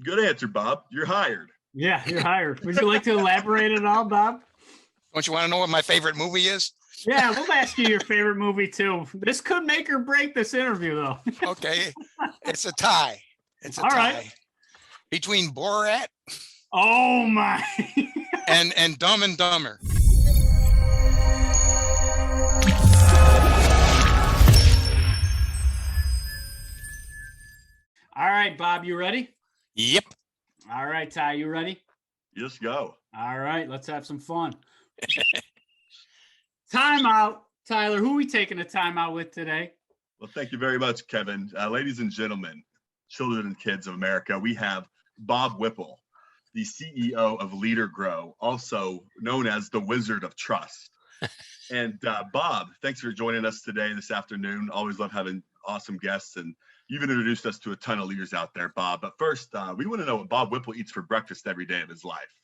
Good answer, Bob. You're hired. Yeah, you're hired. Would you like to elaborate at all, Bob? Don't you want to know what my favorite movie is? Yeah, we'll ask you your favorite movie too. This could make or break this interview, though. Okay, it's a tie. It's a All tie right. between Borat Oh my! and Dumb and Dumber. All right, Bob, you ready? Yep. All right, Ty, you ready? Just go. All right, let's have some fun. Timeout. Tyler, who are we taking a timeout with today? Well, thank you very much, Kevin. Ladies and gentlemen, children and kids of America, we have Bob Whipple, the CEO of Leader Grow, also known as the Wizard of Trust. And Bob, thanks for joining us today, this afternoon. Always love having awesome guests, and you've introduced us to a ton of leaders out there, Bob. But first, we want to know what Bob Whipple eats for breakfast every day of his life.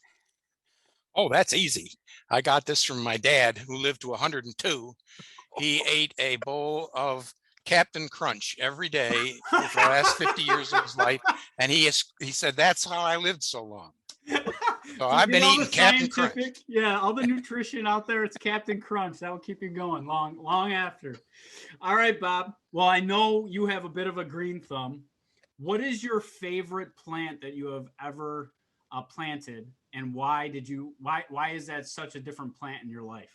Oh, that's easy. I got this from my dad, who lived to 102. He ate a bowl of Captain Crunch every day for the last 50 years of his life. And he said, that's how I lived so long. So I've been eating Captain Crunch. Yeah, all the nutrition out there, it's Captain Crunch. That will keep you going long after. All right, Bob. Well, I know you have a bit of a green thumb. What is your favorite plant that you have ever planted, and why is that such a different plant in your life?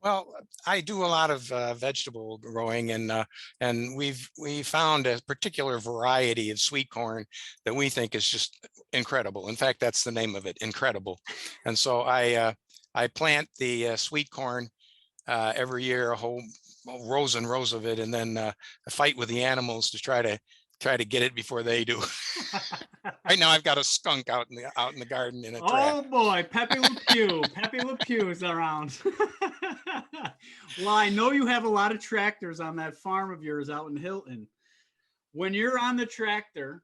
Well, I do a lot of vegetable growing, and we found a particular variety of sweet corn that we think is just incredible. In fact, that's the name of it, incredible. And so I plant the sweet corn every year, a whole rows and rows of it, and then I fight with the animals to try to get it before they do. Right now, I've got a skunk out in the garden in a trap. Oh boy, Pepe Le Pew. Pepe Le Pew is around. Well, I know you have a lot of tractors on that farm of yours out in Hilton. When you're on the tractor,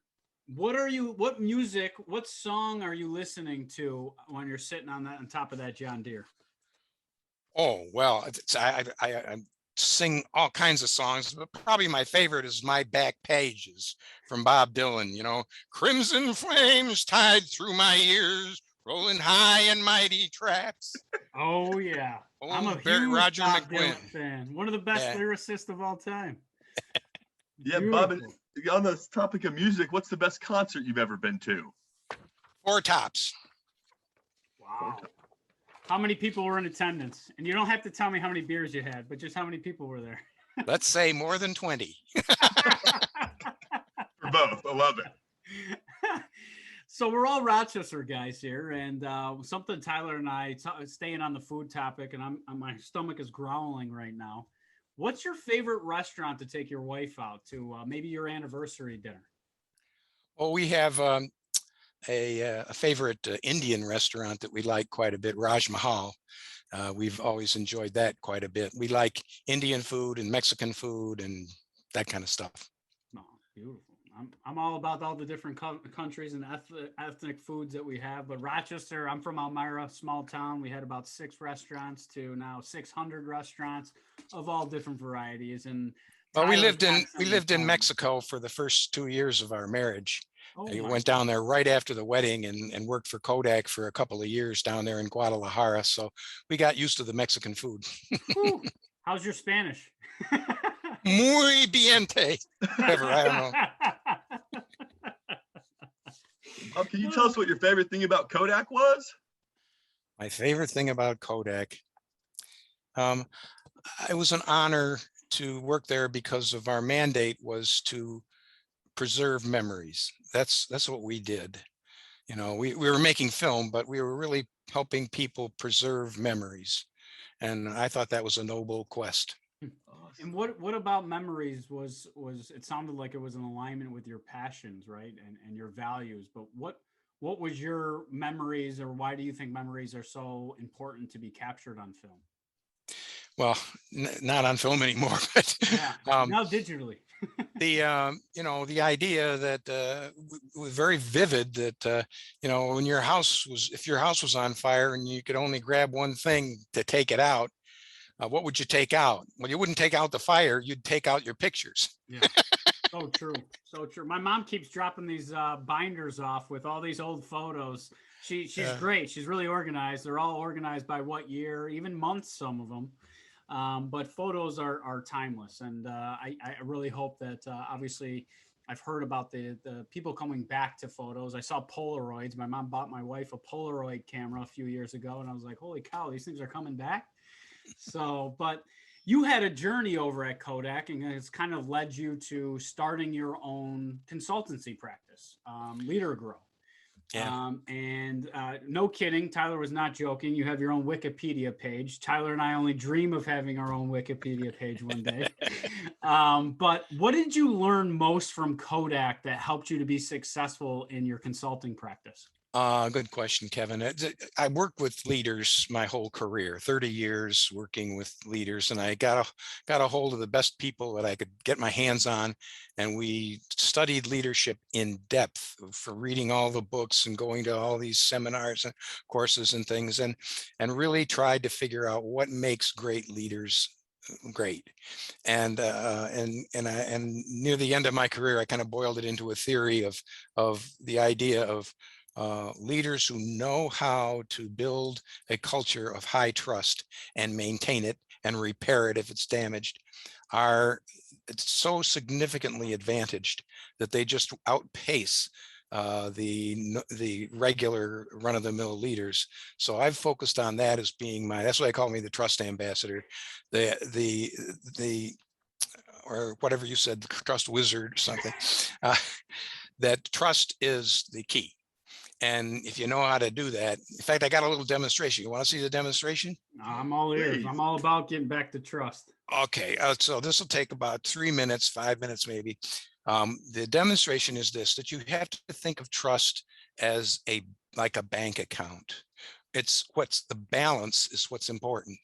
what music, what song are you listening to when you're sitting on top of that John Deere? Oh, well, I sing all kinds of songs, but probably my favorite is My Back Pages from Bob Dylan. You know, crimson flames tied through my ears, rolling high and mighty tracks. Oh yeah, I'm a Barry huge Roger Bob McGuinn Dylan fan. One of the best lyricists of all time. Yeah, Bob, on this topic of music, what's the best concert you've ever been to? Four Tops. Wow. How many people were in attendance? And you don't have to tell me how many beers you had, but just how many people were there? Let's say more than 20. For both. I love it. So we're all Rochester guys here, and something Tyler and I staying on the food topic, and my stomach is growling right now. What's your favorite restaurant to take your wife out to? Maybe your anniversary dinner. Well, we have a favorite Indian restaurant that we like quite a bit, Raj Mahal. We've always enjoyed that quite a bit. We like Indian food and Mexican food and that kind of stuff. Oh, beautiful. I'm all about all the different countries and ethnic foods that we have. But Rochester, I'm from Elmira, small town. We had about 6 restaurants to now 600 restaurants of all different varieties. And well, we lived in Mexico for the first 2 years of our marriage. Oh, I went down there right after the wedding and worked for Kodak for a couple of years down there in Guadalajara. So we got used to the Mexican food. How's your Spanish? Muy biente. Whatever, I don't know. Bob, can you tell us what your favorite thing about Kodak was? My favorite thing about Kodak. It was an honor to work there because of our mandate was to preserve memories. That's what we did. You know, we were making film, but we were really helping people preserve memories. And I thought that was a noble quest. And what about memories was it sounded like it was in alignment with your passions, right? And your values. But what was your memories, or why do you think memories are so important to be captured on film? Well, not on film anymore, but now digitally. The idea that was very vivid that when if your house was on fire and you could only grab one thing to take it out, what would you take out? Well, you wouldn't take out the fire, you'd take out your pictures. Yeah. So true. So true. My mom keeps dropping these binders off with all these old photos. She's great. She's really organized. They're all organized by what year, even months, some of them. But photos are timeless. And I really hope that obviously I've heard about the people coming back to photos. I saw Polaroids. My mom bought my wife a Polaroid camera a few years ago. And I was like, holy cow, these things are coming back. So, but you had a journey over at Kodak, and it's kind of led you to starting your own consultancy practice, Leader Grow. Yeah. And no kidding, Tyler was not joking. You have your own Wikipedia page. Tyler and I only dream of having our own Wikipedia page one day. But what did you learn most from Kodak that helped you to be successful in your consulting practice? Good question, Kevin. I worked with leaders my whole career, 30 years working with leaders, and I got a hold of the best people that I could get my hands on, and we studied leadership in depth for reading all the books and going to all these seminars and courses and things, and really tried to figure out what makes great leaders great. And near the end of my career, I kind of boiled it into a theory of the idea of leaders who know how to build a culture of high trust and maintain it and repair it if it's damaged are so significantly advantaged that they just outpace the regular run-of-the-mill leaders. So I've focused on that as being that's why they call me the trust ambassador, the or whatever you said, the trust wizard or something. That trust is the key. And if you know how to do that, in fact, I got a little demonstration. You want to see the demonstration? I'm all ears. Please. I'm all about getting back to trust. Okay, so this will take about 3 minutes, 5 minutes maybe. The demonstration is this, that you have to think of trust as like a bank account. It's the balance is what's important.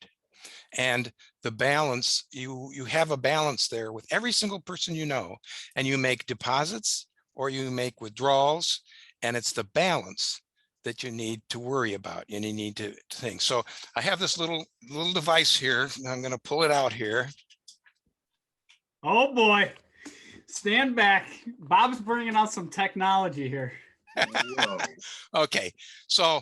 And the balance, you have a balance there with every single person you know, and you make deposits or you make withdrawals. And it's the balance that you need to worry about and you need to think. So I have this little device here. I'm going to pull it out here. Oh boy, stand back. Bob's bringing out some technology here. Whoa. Okay, so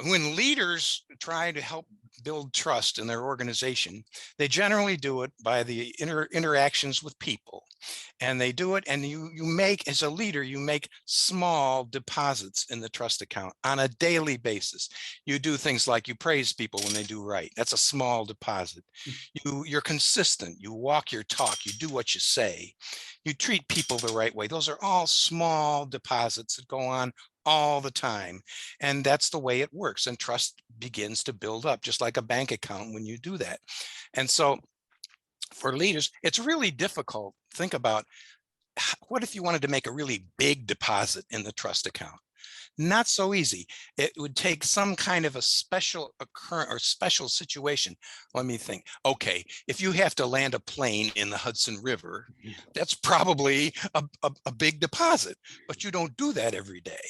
when leaders try to help build trust in their organization, they generally do it by the interactions with people. And they do it, and you make, as a leader, you make small deposits in the trust account on a daily basis. You do things like you praise people when they do right. That's a small deposit. You're consistent. You walk your talk. You do what you say. You treat people the right way. Those are all small deposits that go on all the time. And that's the way it works. And trust begins to build up, just like a bank account when you do that. And so for leaders, it's really difficult. Think about, what if you wanted to make a really big deposit in the trust account? Not so easy. It would take some kind of a special occurrence or special situation. Let me think. Okay, if you have to land a plane in the Hudson River, that's probably a big deposit, but you don't do that every day.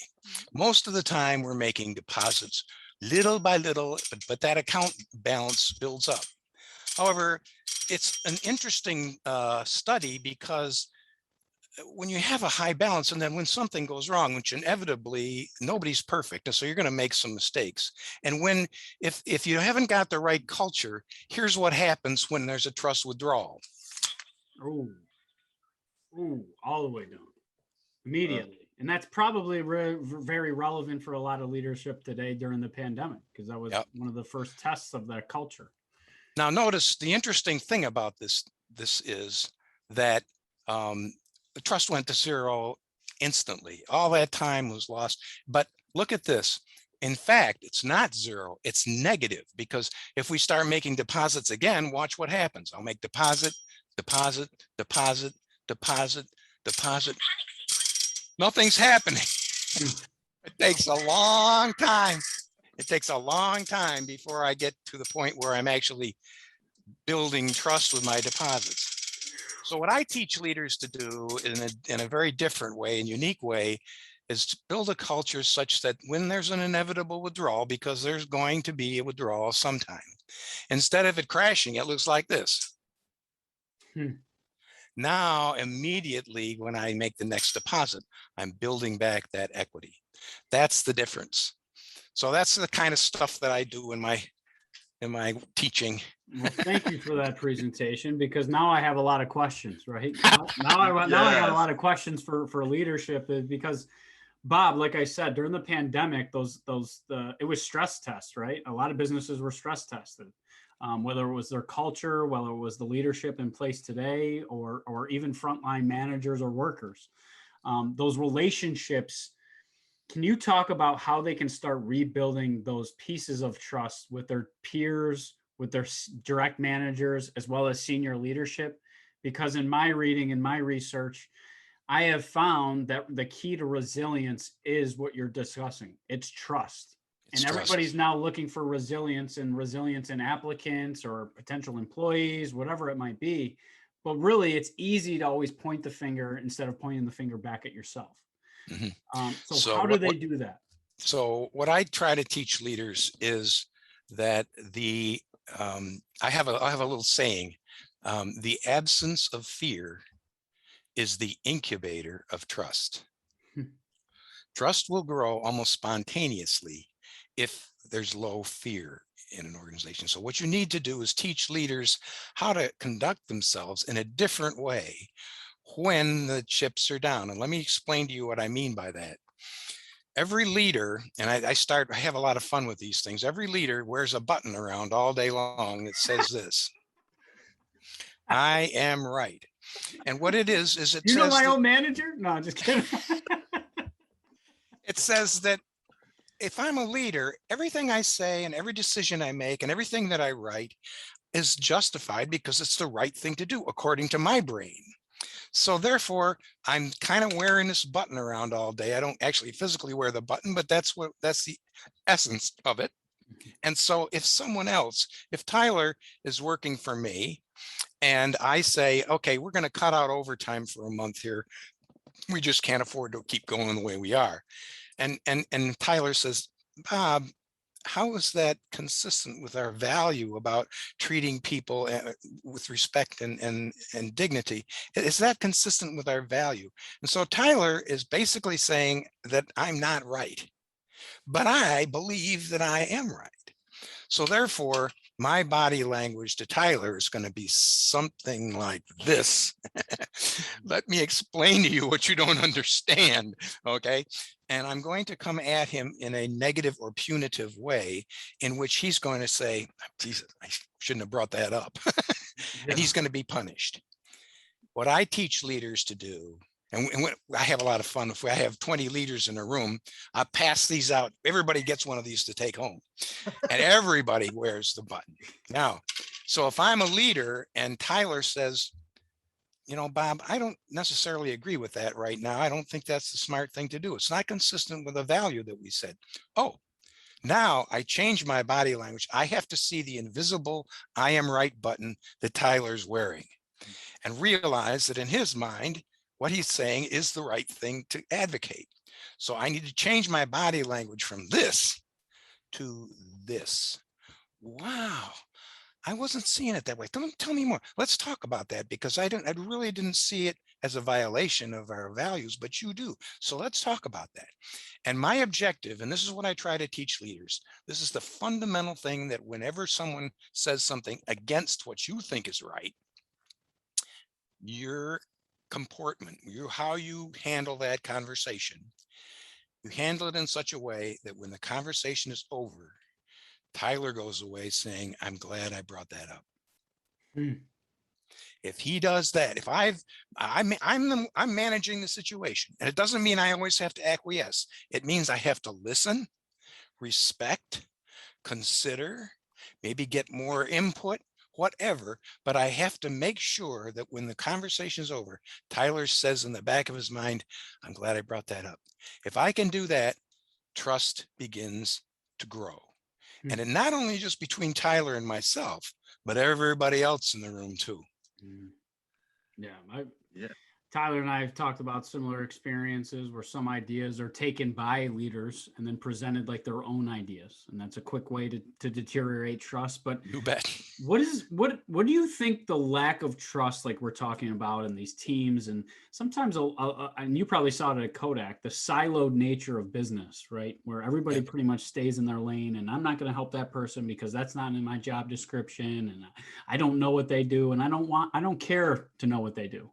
Most of the time we're making deposits little by little, but that account balance builds up. However, it's an interesting study because when you have a high balance, and then when something goes wrong, which inevitably nobody's perfect, and so you're going to make some mistakes. And if you haven't got the right culture, here's what happens when there's a trust withdrawal. Oh, all the way down immediately. And that's probably very relevant for a lot of leadership today during the pandemic, because that was one of the first tests of that culture. Now, notice the interesting thing about this is that the trust went to zero instantly. All that time was lost. But look at this. In fact, it's not zero, it's negative, because if we start making deposits again, watch what happens. I'll make deposit, deposit, deposit, deposit, deposit. Nothing's happening. It takes a long time. It takes a long time before I get to the point where I'm actually building trust with my deposits. So what I teach leaders to do in a very different way and unique way is to build a culture such that when there's an inevitable withdrawal, because there's going to be a withdrawal sometime, instead of it crashing, it looks like this. Now, immediately when I make the next deposit, I'm building back that equity. That's the difference. So that's the kind of stuff that I do in my teaching. Well, thank you for that presentation, because now I have a lot of questions, right? Now I got a lot of questions for leadership, because Bob, like I said, during the pandemic, it was stress tests, right? A lot of businesses were stress tested, whether it was their culture, whether it was the leadership in place today, or even frontline managers or workers. Those relationships. Can you talk about how they can start rebuilding those pieces of trust with their peers, with their direct managers, as well as senior leadership? Because in my reading and my research, I have found that the key to resilience is what you're discussing. It's trust. And everybody's now looking for resilience in applicants or potential employees, whatever it might be. But really, it's easy to always point the finger instead of pointing the finger back at yourself. So how do they do that? So what I try to teach leaders is that I have a little saying, the absence of fear is the incubator of trust. Trust will grow almost spontaneously if there's low fear in an organization. So what you need to do is teach leaders how to conduct themselves in a different way when the chips are down. And let me explain to you what I mean by that. Every leader, and I have a lot of fun with these things. Every leader wears a button around all day long that says this: I am right. And what it is it you know my old manager? No, just kidding. It says that if I'm a leader, everything I say and every decision I make and everything that I write is justified because it's the right thing to do according to my brain. So therefore, I'm kind of wearing this button around all day. I don't actually physically wear the button, but that's the essence of it. And so if Tyler is working for me and I say, okay, we're going to cut out overtime for a month here, we just can't afford to keep going the way we are. And Tyler says, Bob, how is that consistent with our value about treating people with respect and dignity? Is that consistent with our value? And so Tyler is basically saying that I'm not right, but I believe that I am right. So therefore, my body language to Tyler is going to be something like this. Let me explain to you what you don't understand, okay? And I'm going to come at him in a negative or punitive way in which he's going to say, Jesus, I shouldn't have brought that up. And he's going to be punished. What I teach leaders to do, and I have a lot of fun. If I have 20 leaders in a room, I pass these out. Everybody gets one of these to take home, and everybody wears the button. Now, so if I'm a leader and Tyler says, you know, Bob, I don't necessarily agree with that right now. I don't think that's the smart thing to do. It's not consistent with the value that we said. Oh, now I change my body language. I have to see the invisible I am right button that Tyler's wearing and realize that in his mind, what he's saying is the right thing to advocate. So I need to change my body language from this to this. Wow. I wasn't seeing it that way. Don't tell me more. Let's talk about that, because I really didn't see it as a violation of our values, but you do. So let's talk about that. And my objective, and this is what I try to teach leaders, this is the fundamental thing, that whenever someone says something against what you think is right, your comportment, how you handle that conversation, you handle it in such a way that when the conversation is over, Tyler goes away saying, I'm glad I brought that up. If he does that, if I'm managing the situation, and it doesn't mean I always have to acquiesce. It means I have to listen, respect, consider, maybe get more input, whatever, but I have to make sure that when the conversation is over, Tyler says in the back of his mind, I'm glad I brought that up. If I can do that, trust begins to grow. And it not only just between Tyler and myself, but everybody else in the room too. Yeah. Tyler and I have talked about similar experiences where some ideas are taken by leaders and then presented like their own ideas. And that's a quick way to deteriorate trust. But You bet. what do you think the lack of trust, like we're talking about in these teams, and sometimes, and you probably saw it at Kodak, the siloed nature of business, right? Where everybody Yep. pretty much stays in their lane, and I'm not going to help that person because that's not in my job description, and I don't know what they do, and I don't care to know what they do.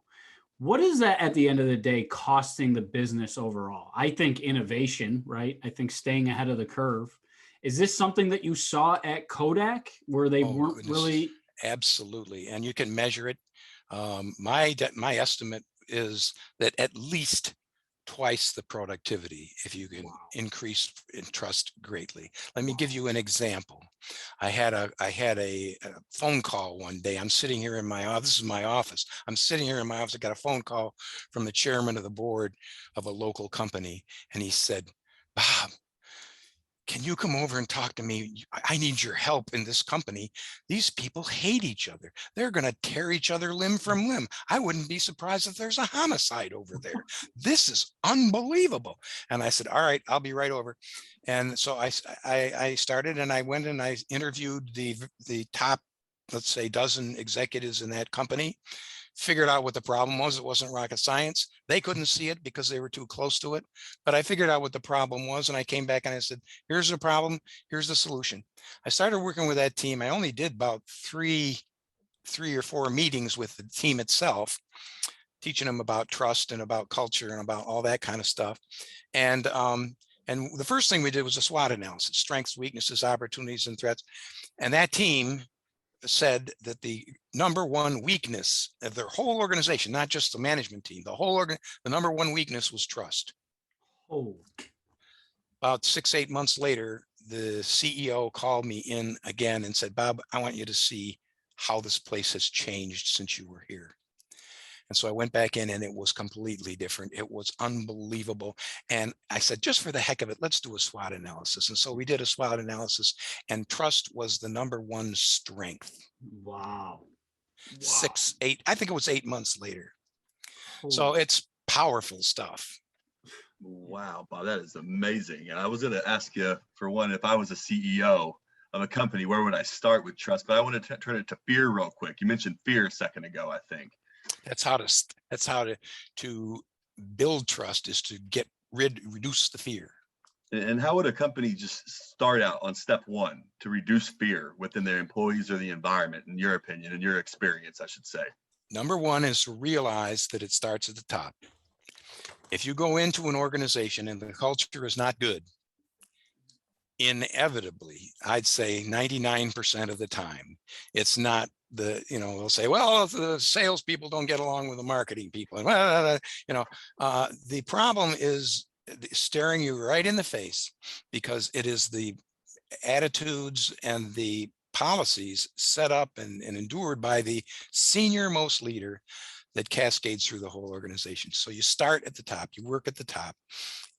What is that at the end of the day costing the business overall? I think innovation, right? I think staying ahead of the curve. Is this something that you saw at Kodak where they weren't Goodness. really? Absolutely. And you can measure it. My estimate is that at least twice the productivity if you can increase in trust greatly. Let me give you an example. I had a phone call one day. I'm sitting here in my office. This is my office. I'm sitting here in my office. I got a phone call from the chairman of the board of a local company. And he said, "Bob, can you come over and talk to me? I need your help in this company. These people hate each other. They're going to tear each other limb from limb. I wouldn't be surprised if there's a homicide over there. This is unbelievable." And I said, "All right, I'll be right over." And so I started, and I went and I interviewed the top, let's say, dozen executives in that company. Figured out what the problem was. It wasn't rocket science. They couldn't see it because they were too close to it. But I figured out what the problem was, and I came back and I said, "Here's the problem. Here's the solution." I started working with that team. I only did about three or four meetings with the team itself, teaching them about trust and about culture and about all that kind of stuff. And the first thing we did was a SWOT analysis: strengths, weaknesses, opportunities, and threats. And that team said that the number one weakness of their whole organization, not just the management team, the number one weakness was trust. Oh, About 6-8 months later, the CEO called me in again and said, "Bob, I want you to see how this place has changed since you were here." And so I went back in, and it was completely different. It was unbelievable. And I said, just for the heck of it, let's do a SWOT analysis. And so we did a SWOT analysis, and trust was the number one strength. wow. 6-8, I think it was 8 months later. Oh. So it's powerful stuff. Wow, Bob, that is amazing. And I was going to ask you, for one, if I was a CEO of a company, where would I start with trust? But I want to turn it to fear real quick. You mentioned fear a second ago, I think. That's how to build trust, is to reduce the fear. And how would a company just start out on step one to reduce fear within their employees or the environment, in your opinion, in your experience, I should say? Number one is to realize that it starts at the top. If you go into an organization and the culture is not good, inevitably, I'd say 99% of the time, it's not they'll say, "Well, the salespeople don't get along with the marketing people." And the problem is staring you right in the face, because it is the attitudes and the policies set up and endured by the senior most leader that cascades through the whole organization. So you start at the top, you work at the top,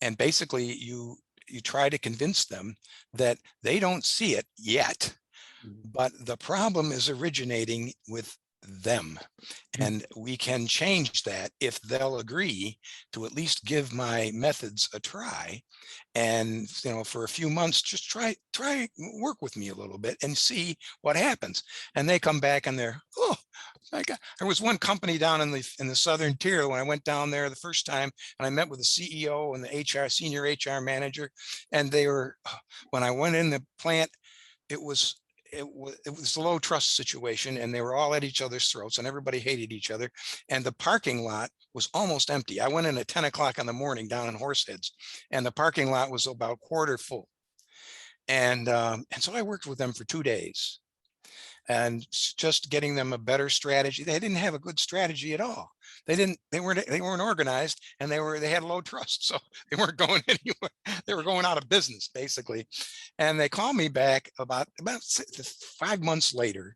and basically you try to convince them that they don't see it yet, but the problem is originating with them. And we can change that if they'll agree to at least give my methods a try. And, for a few months, just try work with me a little bit and see what happens. And they come back and they're, "Oh my God." There was one company down in the southern tier when I went down there the first time, and I met with the CEO and the senior HR manager. And when I went in the plant, it was a low trust situation, and they were all at each other's throats, and everybody hated each other. And the parking lot was almost empty. I went in at 10 o'clock in the morning down in Horseheads, and the parking lot was about quarter full. And so I worked with them for 2 days, and just getting them a better strategy. They didn't have a good strategy at all. They weren't organized, and they had low trust, so they weren't going anywhere. They were going out of business, basically. And they called me back about 5 months later,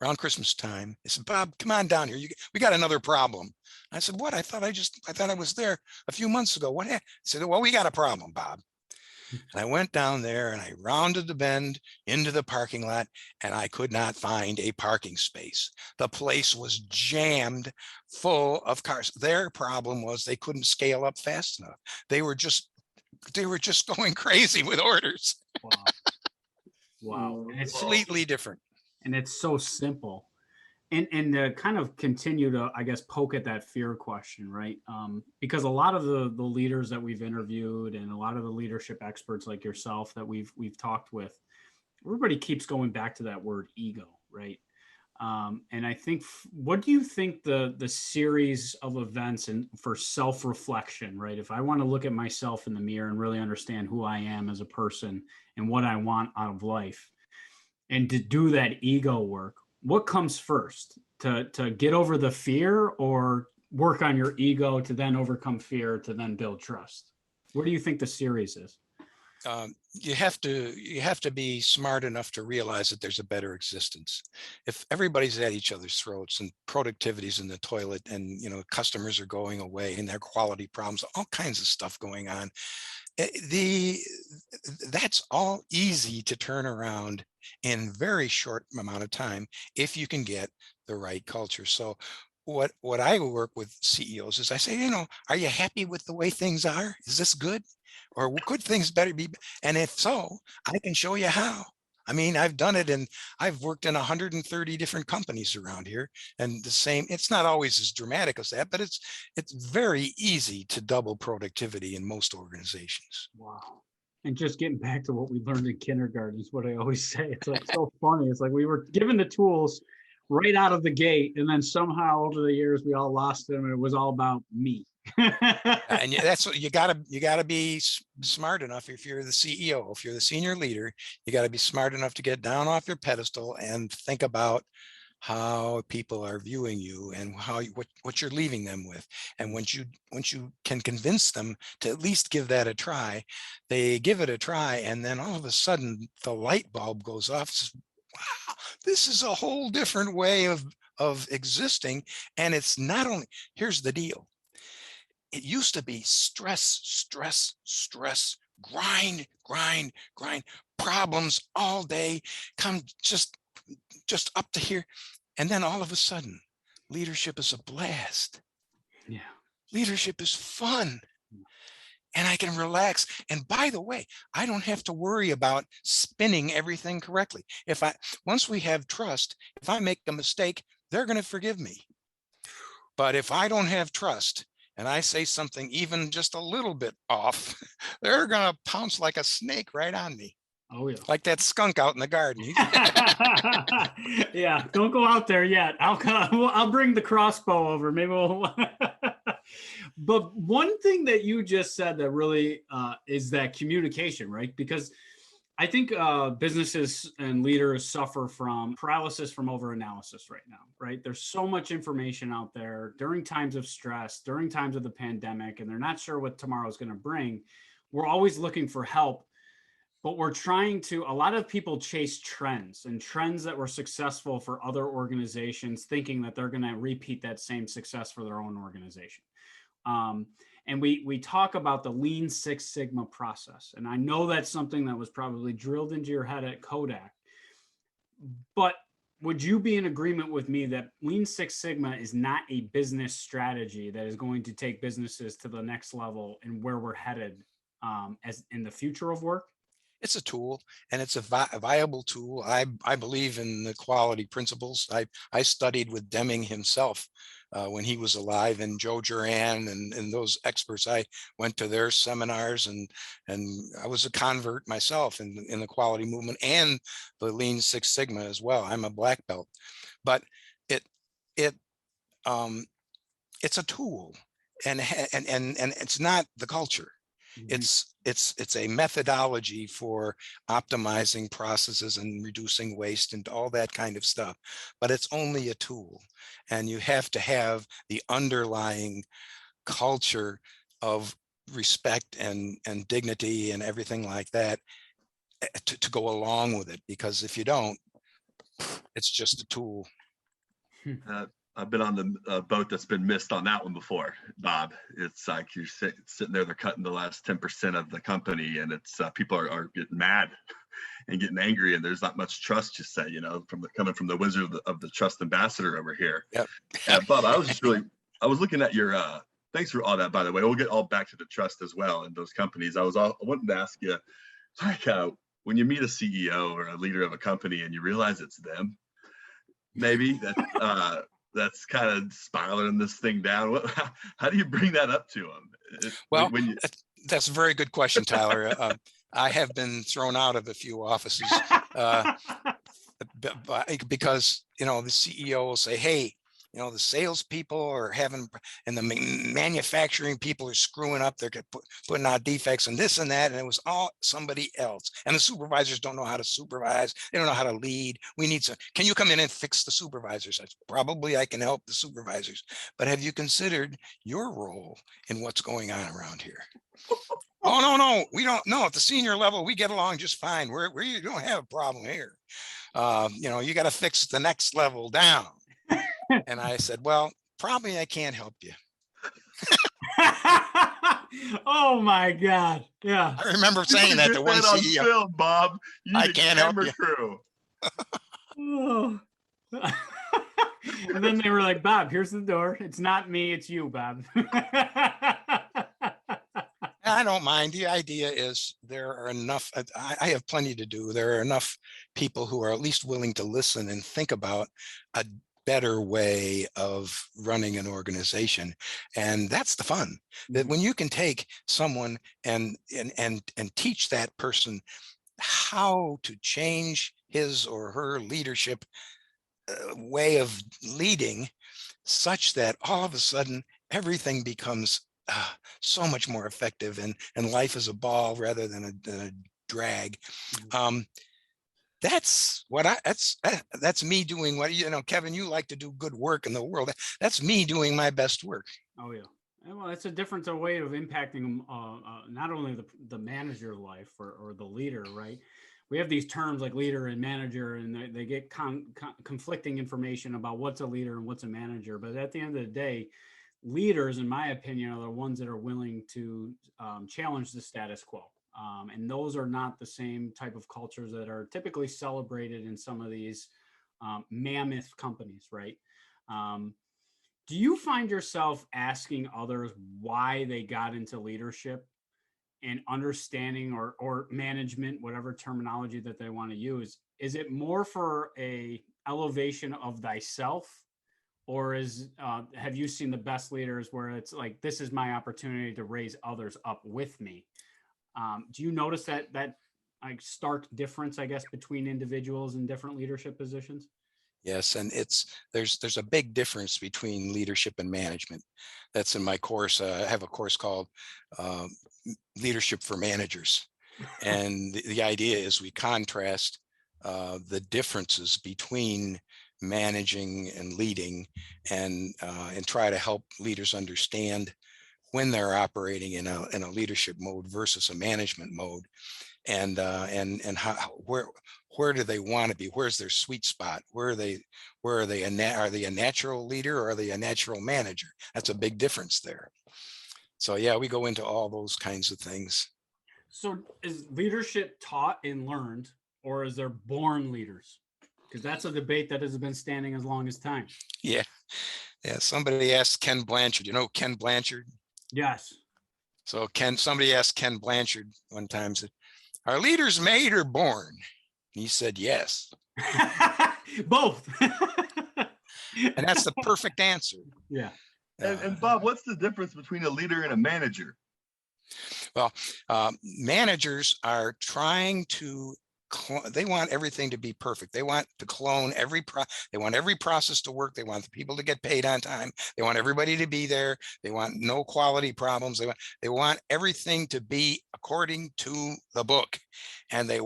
around Christmas time. They said, "Bob, come on down here. We got another problem." I said, "What? I thought I was there a few months ago. What happened?" They said, "Well, we got a problem, Bob." And I went down there and I rounded the bend into the parking lot, and I could not find a parking space. The place was jammed full of cars. Their problem was they couldn't scale up fast enough. They were just going crazy with orders. Wow. Wow. And it's Completely different. and it's so simple. And to kind of continue to, I guess, poke at that fear question, right? Because a lot of the leaders that we've interviewed and a lot of the leadership experts like yourself that we've talked with, everybody keeps going back to that word ego, right? And I think, what do you think the series of events and for self-reflection, right? If I want to look at myself in the mirror and really understand who I am as a person and what I want out of life, and to do that ego work, what comes first? To get over the fear, or work on your ego to then overcome fear to then build trust? What do you think the series is? You have to be smart enough to realize that there's a better existence. If everybody's at each other's throats and productivity's in the toilet, and customers are going away and their quality problems, all kinds of stuff going on, that's all easy to turn around in very short amount of time if you can get the right culture. So what I work with CEOs is I say, are you happy with the way things are? Is this good? Or could things better be? And if so, I can show you how. I mean, I've done it, and I've worked in 130 different companies around here, and it's not always as dramatic as that, but it's very easy to double productivity in most organizations. Wow. And just getting back to what we learned in kindergarten is what I always say. It's like so funny. It's like we were given the tools right out of the gate, and then somehow over the years we all lost them, and it was all about me. And that's what you gotta be smart enough. If you're the CEO, if you're the senior leader, you got to be smart enough to get down off your pedestal and think about how people are viewing you and what you're leaving them with. And once you can convince them to at least give that a try, they give it a try, and then all of a sudden the light bulb goes off. Says, wow, this is a whole different way of existing. And it's not only, here's the deal. It used to be stress, stress, stress, grind, grind, grind, problems all day, come just up to here. And then all of a sudden, leadership is a blast. Yeah. Leadership is fun. And I can relax. And by the way, I don't have to worry about spinning everything correctly. Once we have trust, if I make a mistake, they're going to forgive me. But if I don't have trust, and I say something even just a little bit off, they're going to pounce like a snake right on me. Oh, yeah. Like that skunk out in the garden. Yeah, don't go out there yet. I'll bring the crossbow over. Maybe we'll. But one thing that you just said that really is that communication, right? Because I think businesses and leaders suffer from paralysis from overanalysis right now, right? There's so much information out there during times of stress, during times of the pandemic, and they're not sure what tomorrow is going to bring. We're always looking for help, but a lot of people chase trends and trends that were successful for other organizations, thinking that they're going to repeat that same success for their own organization. And we talk about the Lean Six Sigma process. And I know that's something that was probably drilled into your head at Kodak. But would you be in agreement with me that Lean Six Sigma is not a business strategy that is going to take businesses to the next level and where we're headed as in the future of work? It's a tool, and it's a viable tool. I believe in the quality principles. I studied with Deming himself when he was alive, and Joe Duran and those experts. I went to their seminars, and I was a convert myself in the quality movement and the Lean Six Sigma as well. I'm a black belt, but it's a tool, and it's not the culture. It's a methodology for optimizing processes and reducing waste and all that kind of stuff, but it's only a tool, and you have to have the underlying culture of respect and dignity and everything like that to go along with it, because if you don't, it's just a tool. I've been on the boat that's been missed on that one before, Bob. It's like you're sitting there, they're cutting the last 10% of the company, and it's people are getting mad and getting angry, and there's not much trust, you say, coming from the wizard of the trust ambassador over here. Yep. Bob, I was looking at your, thanks for all that, by the way. We'll get all back to the trust as well in those companies. I wanted to ask you, like, when you meet a CEO or a leader of a company and you realize it's them, maybe that's kind of spiraling this thing down. How do you bring that up to them? Well, that's a very good question, Tyler. I have been thrown out of a few offices because, the CEO will say, hey, the salespeople are having, and the manufacturing people are screwing up. They're putting out defects and this and that. And it was all somebody else. And the supervisors don't know how to supervise. They don't know how to lead. Can you come in and fix the supervisors? Probably I can help the supervisors. But have you considered your role in what's going on around here? Oh, no, we don't know. At the senior level, we get along just fine. We don't have a problem here. You got to fix the next level down. And I said, well, probably I can't help you. Oh my God. Yeah. I remember saying that to one CEO. Film, Bob. I can't help you. Crew. Oh. And then they were like, Bob, here's the door. It's not me, it's you, Bob. I don't mind. The idea is there are enough, I have plenty to do. There are enough people who are at least willing to listen and think about a better way of running an organization. And that's the fun, that when you can take someone and teach that person how to change his or her leadership way of leading, such that all of a sudden everything becomes so much more effective, and life is a ball rather than a drag. That's me doing what, Kevin, you like to do good work in the world. That's me doing my best work. Oh yeah. Well, it's a different way of impacting not only the manager life or the leader, right? We have these terms like leader and manager, and they get conflicting information about what's a leader and what's a manager. But at the end of the day, leaders, in my opinion, are the ones that are willing to challenge the status quo. And those are not the same type of cultures that are typically celebrated in some of these mammoth companies, right? Do you find yourself asking others why they got into leadership and understanding or management, whatever terminology that they want to use? Is it more for a elevation of thyself, or have you seen the best leaders where it's like, this is my opportunity to raise others up with me? Do you notice that like stark difference, I guess, between individuals in different leadership positions? Yes, and there's a big difference between leadership and management. That's in my course. I have a course called Leadership for Managers, and the idea is we contrast the differences between managing and leading, and try to help leaders understand when they're operating in a leadership mode versus a management mode, and how, where do they want to be? Where's their sweet spot? Are they a natural leader, or are they a natural manager? That's a big difference there. So yeah, we go into all those kinds of things. So is leadership taught and learned, or is there born leaders? Because that's a debate that has been standing as long as time. Yeah. Somebody asked Ken Blanchard. You know Ken Blanchard? Yes. So somebody asked Ken Blanchard one time, said, "Are leaders made or born?" He said, "Yes." Both. And that's the perfect answer. Yeah. And Bob, what's the difference between a leader and a manager? Well, managers are trying to they want everything to be perfect. They want to clone they want every process to work. They want the people to get paid on time. They want everybody to be there. They want no quality problems. They want everything to be according to the book. And they're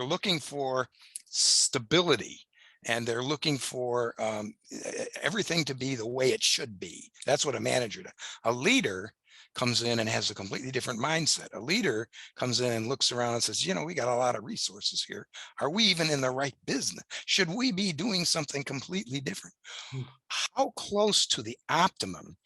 looking for stability, and they're looking for everything to be the way it should be. That's what a manager does. A leader comes in and has a completely different mindset. A leader comes in and looks around and says, we got a lot of resources here. Are we even in the right business? Should we be doing something completely different? How close to the optimum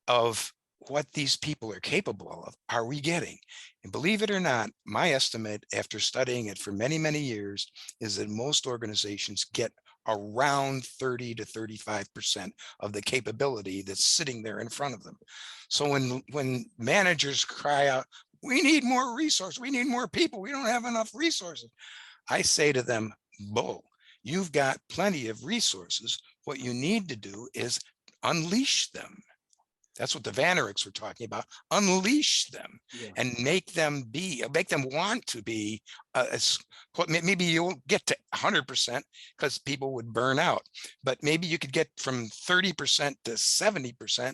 of what these people are capable of are we getting? And believe it or not, my estimate after studying it for many, many years is that most organizations get around 30 to 35% of the capability that's sitting there in front of them. So when managers cry out, we need more resources, we need more people, we don't have enough resources, I say to them, bull, you've got plenty of resources. What you need to do is unleash them. That's what the Vaneriks were talking about. Unleash them and make them want to be. Maybe you'll get to 100% because people would burn out, but maybe you could get from 30% to 70%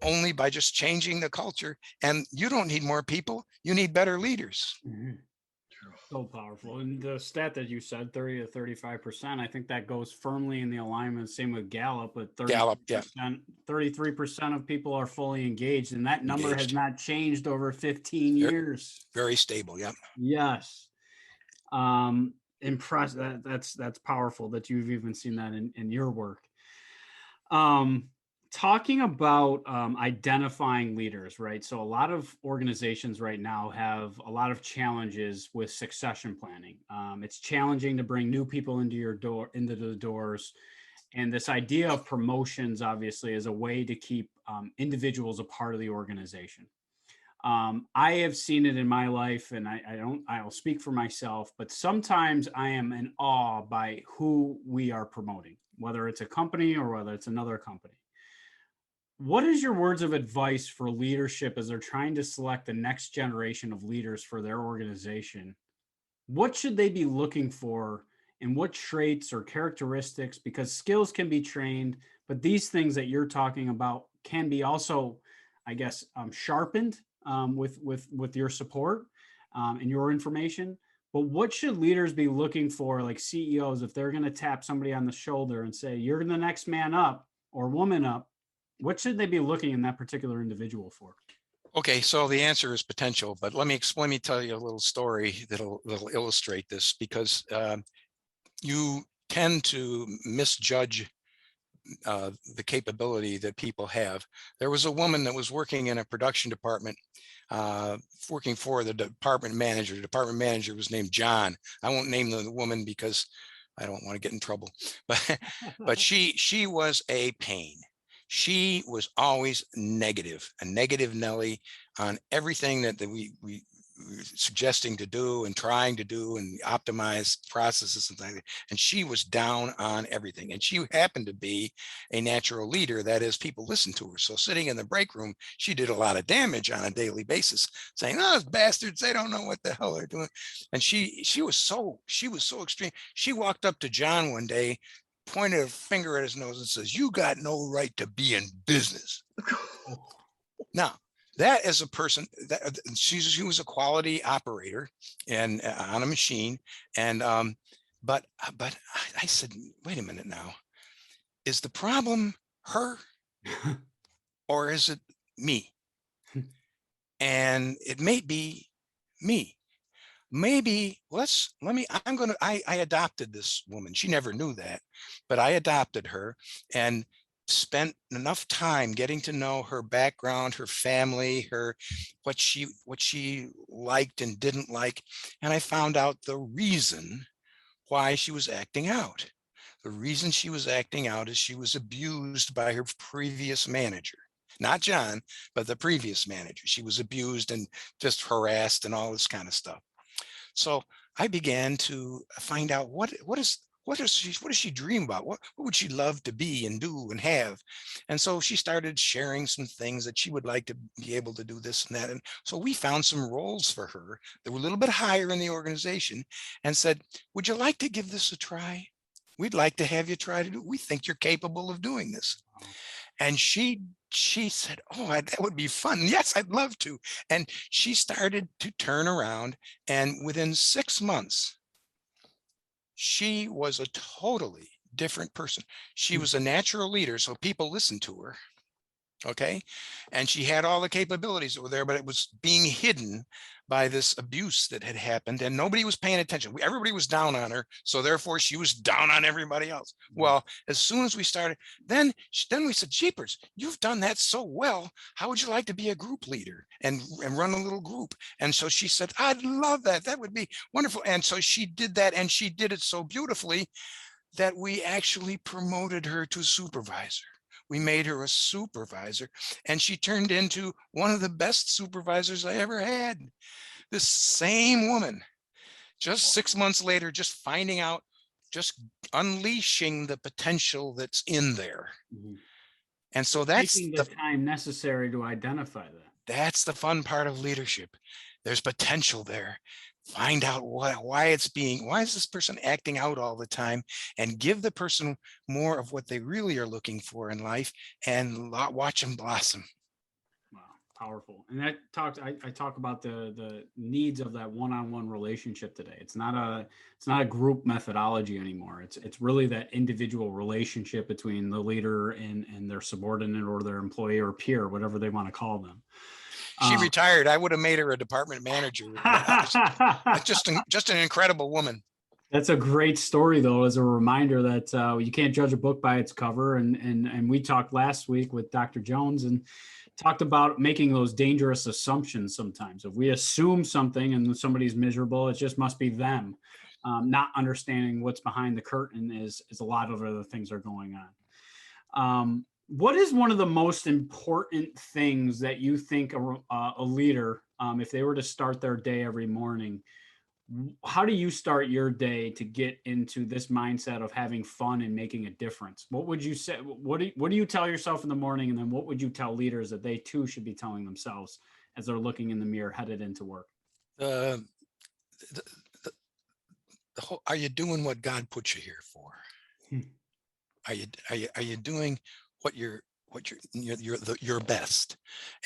only by just changing the culture. And you don't need more people. You need better leaders. Mm-hmm. So powerful. And the stat that you said, 30 to 35%, I think that goes firmly in the alignment. Same with Gallup, but 33% of people are fully engaged. And that number has not changed over 15 years. Very stable. Yeah. Yes. Impressive. That's powerful that you've even seen that in your work. Talking about identifying leaders, right? So a lot of organizations right now have a lot of challenges with succession planning. It's challenging to bring new people into the doors. And this idea of promotions, obviously, is a way to keep individuals a part of the organization. I have seen it in my life, and I'll speak for myself, but sometimes I am in awe by who we are promoting, whether it's a company or whether it's another company. What is your words of advice for leadership as they're trying to select the next generation of leaders for their organization? What should they be looking for, and what traits or characteristics? Because skills can be trained, but these things that you're talking about can be also, I guess, sharpened with your support and your information. But what should leaders be looking for, like CEOs, if they're going to tap somebody on the shoulder and say, you're the next man up or woman up? What should they be looking in that particular individual for? Okay, so the answer is potential, but let me tell you a little story that'll illustrate this, because you tend to misjudge the capability that people have. There was a woman that was working in a production department, working for the department manager. The department manager was named John. I won't name the woman because I don't want to get in trouble, but she was a pain. She was always negative, a negative Nelly on everything that we were suggesting to do and trying to do and optimize processes and things. And she was down on everything. And she happened to be a natural leader. That is, people listened to her. So sitting in the break room, she did a lot of damage on a daily basis, saying, "Oh, those bastards, they don't know what the hell they're doing." And she was so extreme. She walked up to John one day, pointed a finger at his nose and says, "You got no right to be in business." Now, that as a person, that she was a quality operator and on a machine. And but I said, wait a minute now, is the problem her or is it me? And it may be me. Maybe I adopted this woman. She never knew that, but I adopted her and spent enough time getting to know her background, her family, what she liked and didn't like. And I found out the reason why she was acting out. The reason she was acting out is she was abused by her previous manager. Not John, but the previous manager. She was abused and just harassed and all this kind of stuff. So I began to find out what does she dream about? What would she love to be and do and have? And so she started sharing some things that she would like to be able to do this and that. And so we found some roles for her that were a little bit higher in the organization and said, "Would you like to give this a try? We'd like to have you try to do it. We think you're capable of doing this." And she said, "Oh, that would be fun. Yes, I'd love to." And she started to turn around. And within 6 months, she was a totally different person. She was a natural leader, so people listened to her. Okay. And she had all the capabilities that were there, but it was being hidden by this abuse that had happened, and nobody was paying attention. Everybody was down on her. So therefore she was down on everybody else. Well, as soon as we started, then we said, jeepers, you've done that so well. How would you like to be a group leader and run a little group? And so she said, I'd love that. That would be wonderful. And so she did that, and she did it so beautifully that we actually promoted her to supervisor. We made her a supervisor, and she turned into one of the best supervisors I ever had. This same woman, just 6 months later, just finding out, just unleashing the potential that's in there. Mhm. And so that's Taking the time necessary to identify that. That's the fun part of leadership. There's potential there. Find out why is this person acting out all the time, and give the person more of what they really are looking for in life, and watch them blossom. Wow, powerful. And that I talk about the needs of that one-on-one relationship today. It's not a group methodology anymore. It's really that individual relationship between the leader and their subordinate or their employee or peer, whatever they want to call them. She retired. I would have made her a department manager. That's just an incredible woman. That's a great story, though, as a reminder that you can't judge a book by its cover. And we talked last week with Dr. Jones and talked about making those dangerous assumptions sometimes. If we assume something and somebody's miserable, it just must be them. Not understanding what's behind the curtain is a lot of other things are going on. What is one of the most important things that you think a leader, if they were to start their day every morning, how do you start your day to get into this mindset of having fun and making a difference? What would you say? What do you tell yourself in the morning? And then what would you tell leaders that they too should be telling themselves as they're looking in the mirror headed into work? The whole, are you doing what God put you here for? Are you doing what you're your best?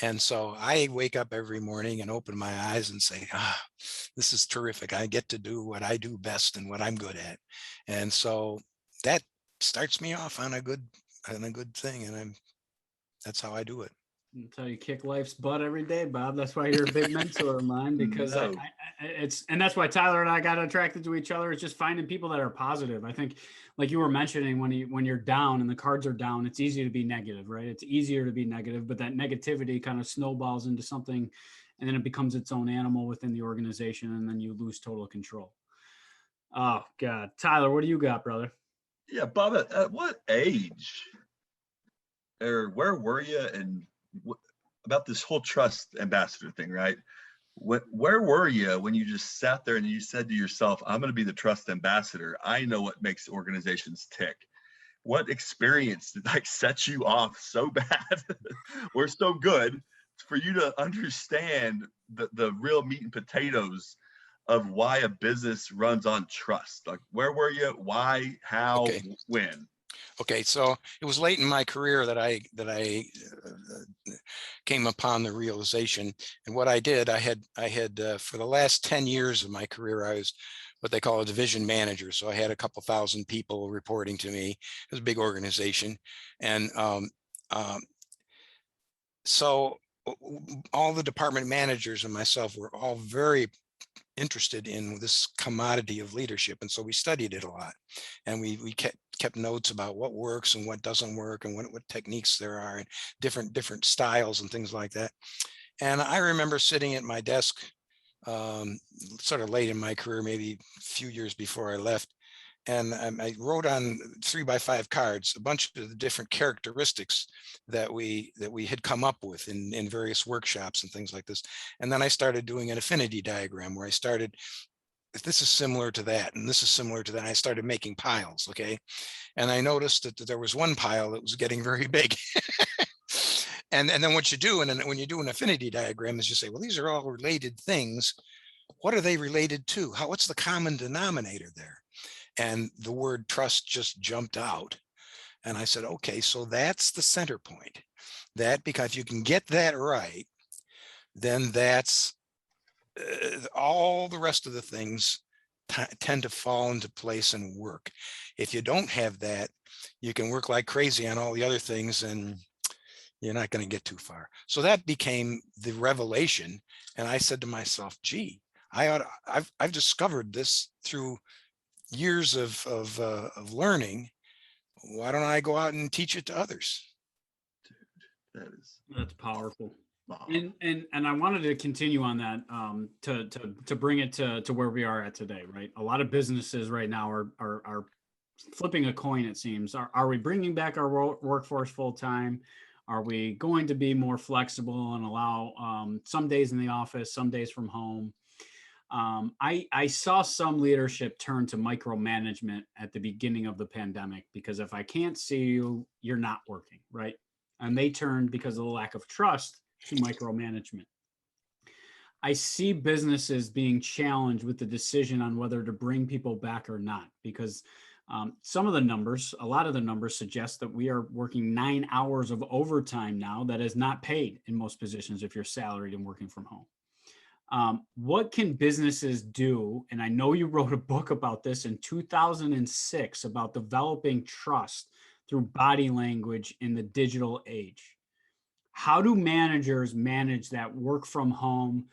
And so I wake up every morning and open my eyes and say, this is terrific. I get to do what I do best and what I'm good at. And so that starts me off on a good thing. And that's how I do it. That's how you kick life's butt every day, Bob. That's why you're a big mentor of mine, because and that's why Tyler and I got attracted to each other. It's just finding people that are positive. I think, like you were mentioning, when you're down and the cards are down, it's easy to be negative, right? It's easier to be negative, but that negativity kind of snowballs into something, and then it becomes its own animal within the organization, and then you lose total control. Oh God, Tyler, what do you got, brother? Yeah, Bob, at what age or where were you and about this whole trust ambassador thing, right? Where were you when you just sat there and you said to yourself, I'm going to be the trust ambassador. I know what makes organizations tick. What experience did set you off so bad or so good for you to understand the real meat and potatoes of why a business runs on trust? Like, where were you? Why? How? Okay. When? Okay, so it was late in my career that I came upon the realization. And what I did, I had for the last 10 years of my career, I was what they call a division manager. So I had a couple thousand people reporting to me. It was a big organization, and so all the department managers and myself were all very interested in this commodity of leadership, and so we studied it a lot, and we kept notes about what works and what doesn't work, and what techniques there are, and different styles and things like that. And I remember sitting at my desk sort of late in my career, maybe a few years before I left, and I wrote on 3x5 cards a bunch of the different characteristics that we had come up with in various workshops and things like this. And then I started doing an affinity diagram where I started, this is similar to that, and this is similar to that. And I started making piles, okay? And I noticed that there was one pile that was getting very big. And then what you do, and when you do an affinity diagram, is you say, well, these are all related things. What are they related to? What's the common denominator there? And the word trust just jumped out. And I said, okay, so that's the center point. That, because if you can get that right, then that's all the rest of the things tend to fall into place and work. If you don't have that, you can work like crazy on all the other things, and you're not going to get too far. So that became the revelation. And I said to myself, gee, I've discovered this through years of learning. Why don't I go out and teach it to others? That's powerful. Wow. And I wanted to continue on that, to bring it to where we are at today, right? A lot of businesses right now are flipping a coin, it seems. Are we bringing back our workforce full time? Are we going to be more flexible and allow some days in the office, some days from home? I saw some leadership turn to micromanagement at the beginning of the pandemic, because if I can't see you, you're not working, right? And they turned, because of the lack of trust, to micromanagement. I see businesses being challenged with the decision on whether to bring people back or not, because some of the numbers, a lot of the numbers suggest that we are working 9 hours of overtime now that is not paid in most positions if you're salaried and working from home. What can businesses do? And I know you wrote a book about this in 2006 about developing trust through body language in the digital age. How do managers manage that work from home?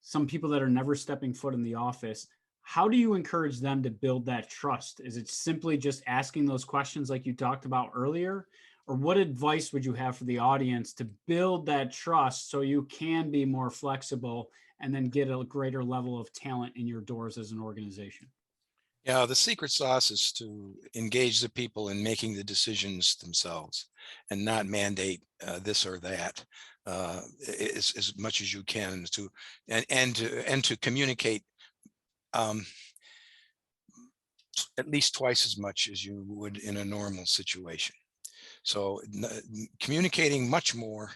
Some people that are never stepping foot in the office, how do you encourage them to build that trust? Is it simply just asking those questions like you talked about earlier? Or what advice would you have for the audience to build that trust so you can be more flexible and then get a greater level of talent in your doors as an organization? Yeah, the secret sauce is to engage the people in making the decisions themselves and not mandate this or that as much as you can, to communicate at least twice as much as you would in a normal situation. So communicating much more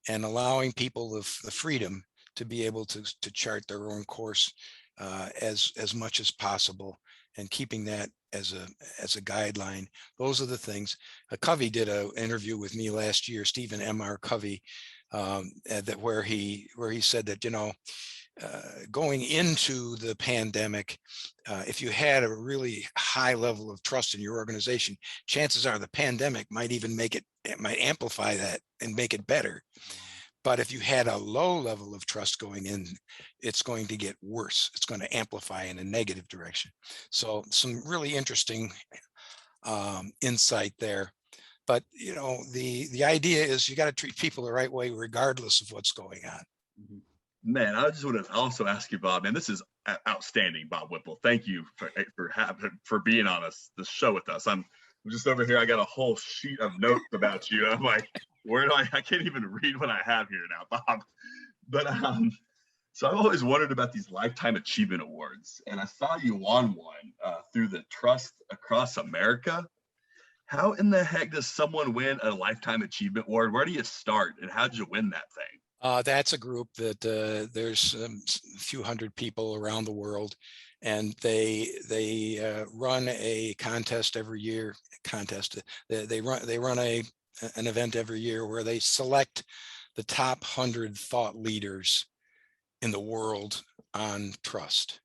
and allowing people the freedom to be able to chart their own course as much as possible, and keeping that as a guideline. Those are the things. Covey did an interview with me last year, Stephen M.R. Covey, where he said that, going into the pandemic, if you had a really high level of trust in your organization, chances are the pandemic might even it might amplify that and make it better. But if you had a low level of trust going in, it's going to get worse. It's going to amplify in a negative direction. So some really interesting insight there. But the idea is you got to treat people the right way regardless of what's going on. Man, I just want to also ask you, Bob, man, this is outstanding, Bob Whipple. Thank you for being on the show with us. I'm just over here. I got a whole sheet of notes about you. I'm like, where do I can't even read what I have here now, Bob. But so I've always wondered about these Lifetime Achievement Awards, and I saw you won one through the Trust Across America. How in the heck does someone win a Lifetime Achievement Award? Where do you start, and how did you win that thing? That's a group that there's a few hundred people around the world, and they run a contest every year. They run an event every year where they select the top 100 thought leaders in the world on trust.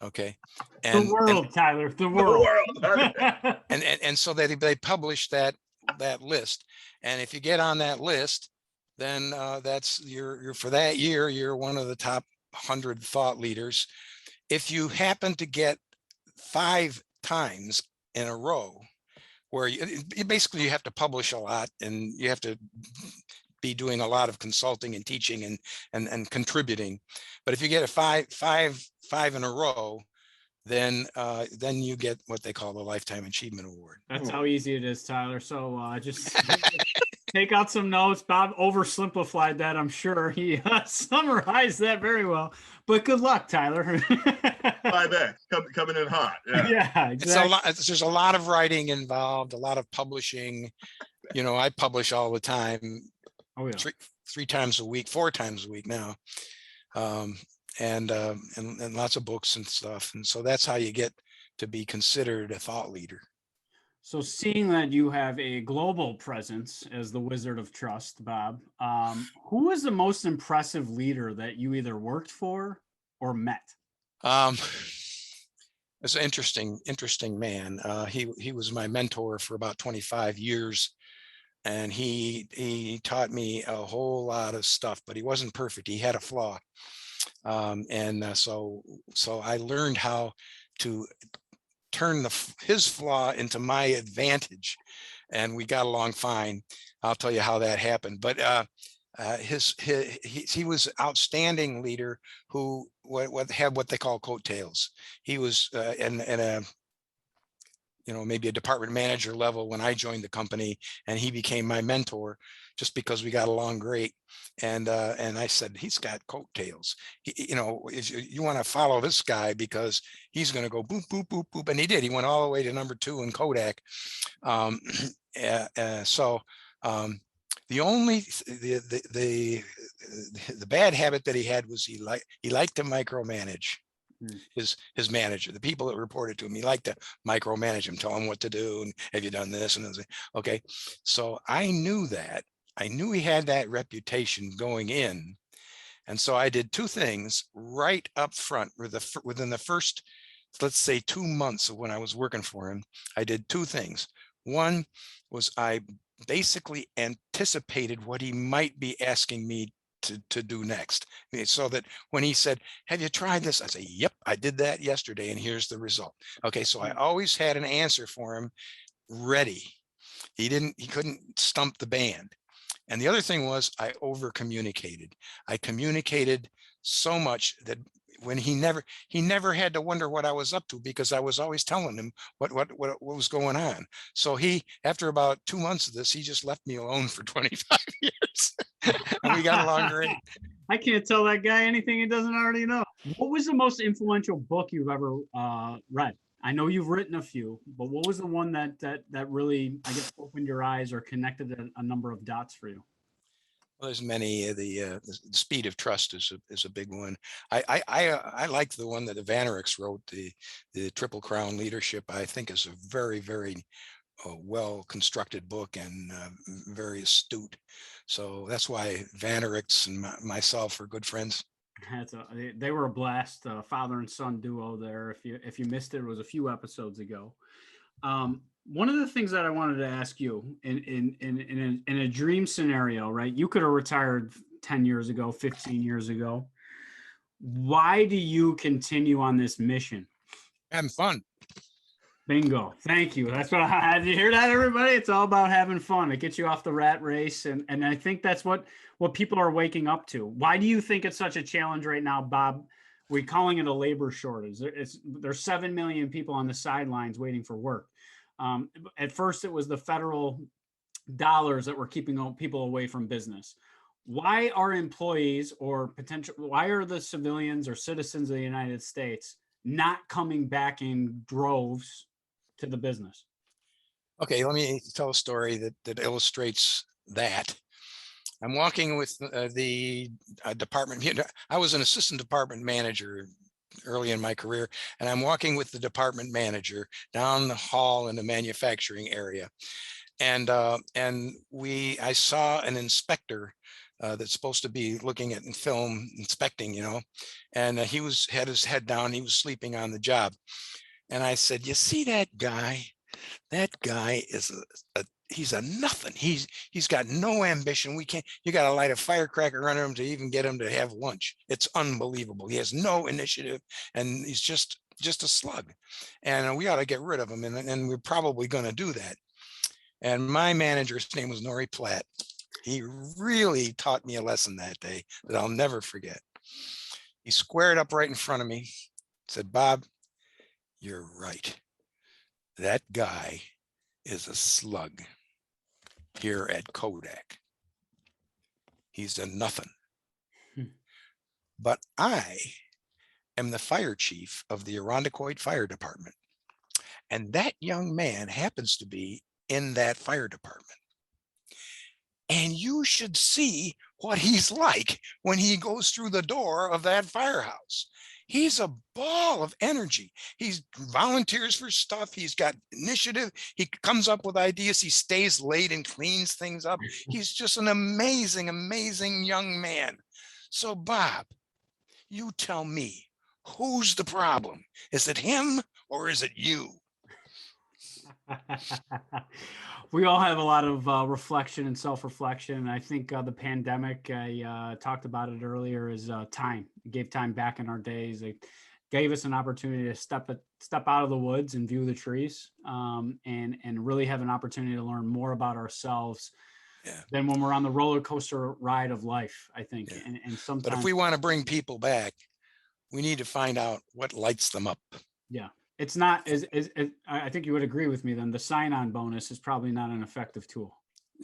Okay, and the world, Tyler, the world. and so they publish that list, and if you get on that list, then that's you're for that year, you're one of the top 100 thought leaders. If you happen to get 5 times in a row, where you basically have to publish a lot and you have to be doing a lot of consulting and teaching and contributing. But if you get a five in a row, then you get what they call the Lifetime Achievement Award. That's how easy it is, Tyler. So just take out some notes. Bob oversimplified that, I'm sure. He summarized that very well. But good luck, Tyler. 5X coming in hot. Yeah, exactly. There's a lot of writing involved, a lot of publishing. I publish all the time. Oh yeah. 3 times a week, 4 times a week now. And lots of books and stuff. And so that's how you get to be considered a thought leader. So seeing that you have a global presence as the Wizard of Trust, Bob, who is the most impressive leader that you either worked for or met? It's an interesting man. He was my mentor for about 25 years. and he taught me a whole lot of stuff, but he wasn't perfect. He had a flaw. So I learned how to turn his flaw into my advantage, and we got along fine. I'll tell you how that happened. But he was outstanding leader who had what they call coattails. He was in a maybe a department manager level when I joined the company, and he became my mentor just because we got along great. And I said, he's got coattails. You want to follow this guy because he's going to go boop, boop, boop, boop. And he did. He went all the way to #2 in Kodak. The only the bad habit that he had was he liked to micromanage his manager, the people that reported to him. He liked to micromanage him, tell him what to do, and have you done this? And okay, so I knew that. I knew he had that reputation going in, and so I did two things right up front. Within the first, let's say, 2 months of when I was working for him, I did two things. One was I basically anticipated what he might be asking me to do next, so that when he said, have you tried this? I say, yep, I did that yesterday, and here's the result. Okay, so I always had an answer for him ready. He couldn't stump the band. And the other thing was I over communicated. I communicated so much that when he never had to wonder what I was up to, because I was always telling him what was going on. So after about 2 months of this, he just left me alone for 25 years. And we got along great. I can't tell that guy anything he doesn't already know. What was the most influential book you've ever read? I know you've written a few, but what was the one that really, I guess, opened your eyes or connected a number of dots for you? Well, there's many. The Speed of Trust is a big one. I like the one that Vanerick's wrote, the Triple Crown Leadership. I think is a very, very well constructed book and very astute. So that's why Vanerick's and myself are good friends. They were a blast, father and son duo there. If you missed it, it was a few episodes ago. One of the things that I wanted to ask you in a dream scenario, right? You could have retired 10 years ago, 15 years ago. Why do you continue on this mission? Having fun. Bingo. Thank you. That's what I had. You hear that, everybody? It's all about having fun. It gets you off the rat race. And I think that's what people are waking up to. Why do you think it's such a challenge right now, Bob? We're calling it a labor shortage. There's 7 million people on the sidelines waiting for work. At first, it was the federal dollars that were keeping people away from business. Why are employees why are the civilians or citizens of the United States not coming back in droves to the business? Okay, let me tell a story that illustrates that. I'm walking with the department. I was an assistant department manager early in my career, and I'm walking with the department manager down the hall in the manufacturing area, and I saw an inspector that's supposed to be looking at film inspecting, and he had his head down. He was sleeping on the job, and I said, "You see that guy? That guy is he's a nothing. He's got no ambition. You got to light a firecracker under him to even get him to have lunch. It's unbelievable. He has no initiative, and he's just a slug. And we ought to get rid of him. And we're probably going to do that." And my manager's name was Nori Platt. He really taught me a lesson that day that I'll never forget. He squared up right in front of me, said, "Bob, you're right. That guy is a slug here at Kodak. He's a nothing. But I am the fire chief of the Irondequoit Fire Department. And that young man happens to be in that fire department. And you should see what he's like when he goes through the door of that firehouse. He's a ball of energy. He volunteers for stuff. He's got initiative. He comes up with ideas. He stays late and cleans things up. He's just an amazing, amazing young man. So, Bob, you tell me, who's the problem? Is it him or is it you?" We all have a lot of reflection and self-reflection. And I think the pandemic, I talked about it earlier, is time. It gave time back in our days. It gave us an opportunity to step out of the woods and view the trees, and really have an opportunity to learn more about ourselves than when we're on the roller coaster ride of life, I think. Yeah. And sometimes, But if we want to bring people back, we need to find out what lights them up. yeah, it's not as I think you would agree with me then. The sign-on bonus is probably not an effective tool.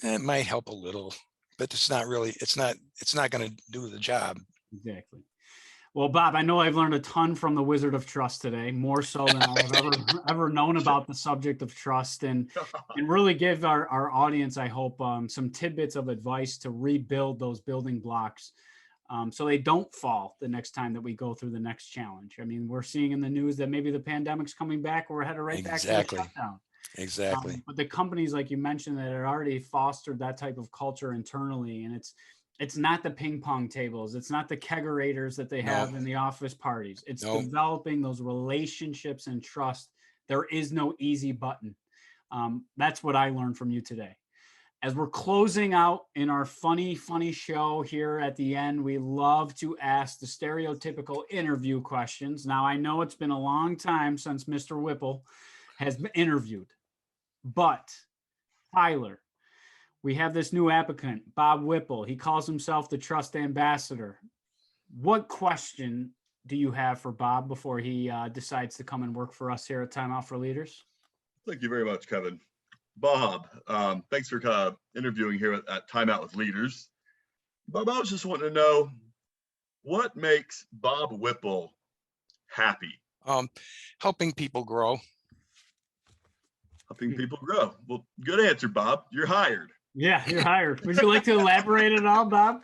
It might help a little, but it's not really, it's not going to do the job. Exactly. Well, Bob, I know I've learned a ton from the Wizard of Trust today, more so than I've ever known about the subject of trust, and really give our audience, I hope, some tidbits of advice to rebuild those building blocks, so they don't fall the next time that we go through the next challenge. I mean, we're seeing in the news that maybe the pandemic's coming back. We're headed right back to the shutdown. Exactly. But the companies, like you mentioned, that had already fostered that type of culture internally, and it's not the ping pong tables. It's not the kegerators that they have in the office parties. It's developing those relationships and trust. There is no easy button. That's what I learned from you today. As we're closing out in our funny show here at the end, we love to ask the stereotypical interview questions. Now, I know it's been a long time since Mr. Whipple has been interviewed, but Tyler, we have this new applicant, Bob Whipple. He calls himself the Trust Ambassador. What question do you have for Bob before he decides to come and work for us here at Timeout for Leaders? Thank you very much, Kevin. Bob, thanks for interviewing here at Timeout with Leaders. Bob, I was just wanting to know, what makes Bob Whipple happy? Helping people grow. Helping people grow. Well, good answer, Bob. You're hired. Yeah, you're hired. Would you like to elaborate at all, Bob?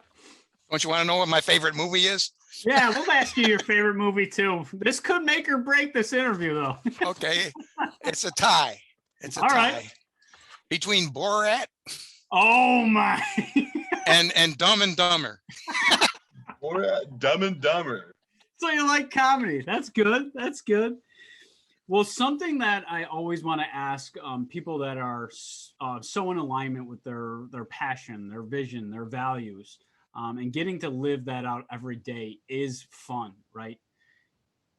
Don't you want to know what my favorite movie is? Yeah, we'll ask you your favorite movie too. This could make or break this interview, though. Okay, it's a tie. It's a all tie right. Between Borat. Oh my! and Dumb and Dumber. Borat, Dumb and Dumber. So you like comedy? That's good. That's good. Well, something that I always want to ask people that are so in alignment with their passion, their vision, their values, and getting to live that out every day is fun, right?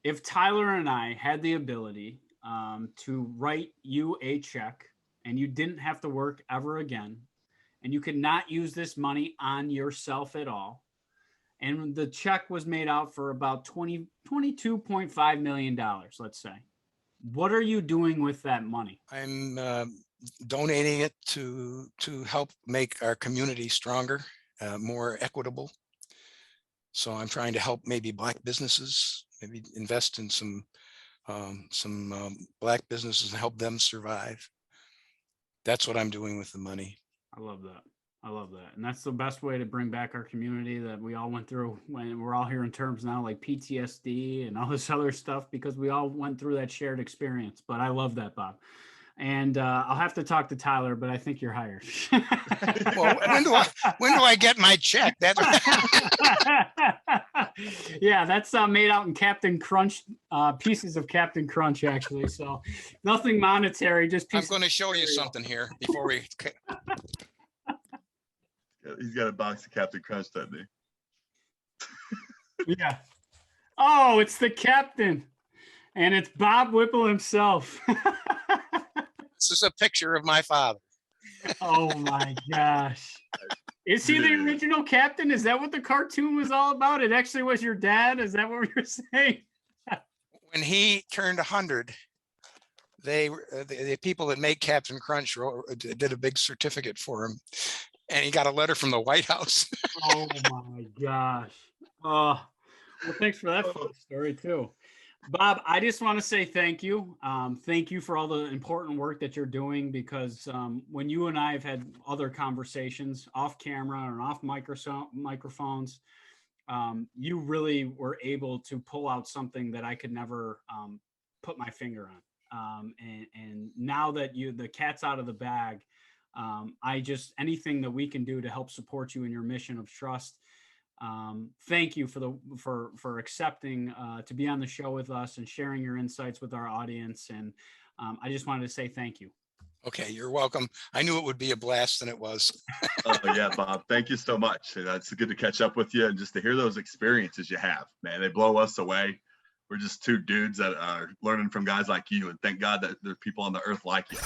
If Tyler and I had the ability to write you a check and you didn't have to work ever again, and you could not use this money on yourself at all, and the check was made out for about $22.5 million, let's say, what are you doing with that money? I'm donating it to help make our community stronger, more equitable. So I'm trying to help maybe Black businesses, maybe invest in some Black businesses and help them survive. That's what I'm doing with the money. I love that. I love that. And that's the best way to bring back our community that we all went through when we're all hearing terms now like PTSD and all this other stuff, because we all went through that shared experience. But I love that, Bob. And I'll have to talk to Tyler, but I think you're hired. Well, when do I get my check? That's yeah, that's made out in Captain Crunch, pieces of Captain Crunch, actually. So nothing monetary, just I'm going to show you something here before we. He's got a box of Captain Crunch, doesn't he? Yeah. Oh, it's the captain. And it's Bob Whipple himself. This is a picture of my father. Oh my gosh. Is he the original captain? Is that what the cartoon was all about? It actually was your dad? Is that what you're saying? When he turned 100, the people that make Captain Crunch did a big certificate for him. And he got a letter from the White House. Oh my gosh. Well, thanks for that fun story too. Bob, I just want to say thank you. Thank you for all the important work that you're doing, because when you and I have had other conversations off camera or off microphones, you really were able to pull out something that I could never put my finger on. And now that the cat's out of the bag, anything that we can do to help support you in your mission of trust. Thank you for accepting to be on the show with us and sharing your insights with our audience. And I just wanted to say thank you. Okay, you're welcome. I knew it would be a blast, and it was. Oh yeah, Bob. Thank you so much. It's good to catch up with you and just to hear those experiences you have, man. They blow us away. We're just two dudes that are learning from guys like you, and thank God that there are people on the earth like you.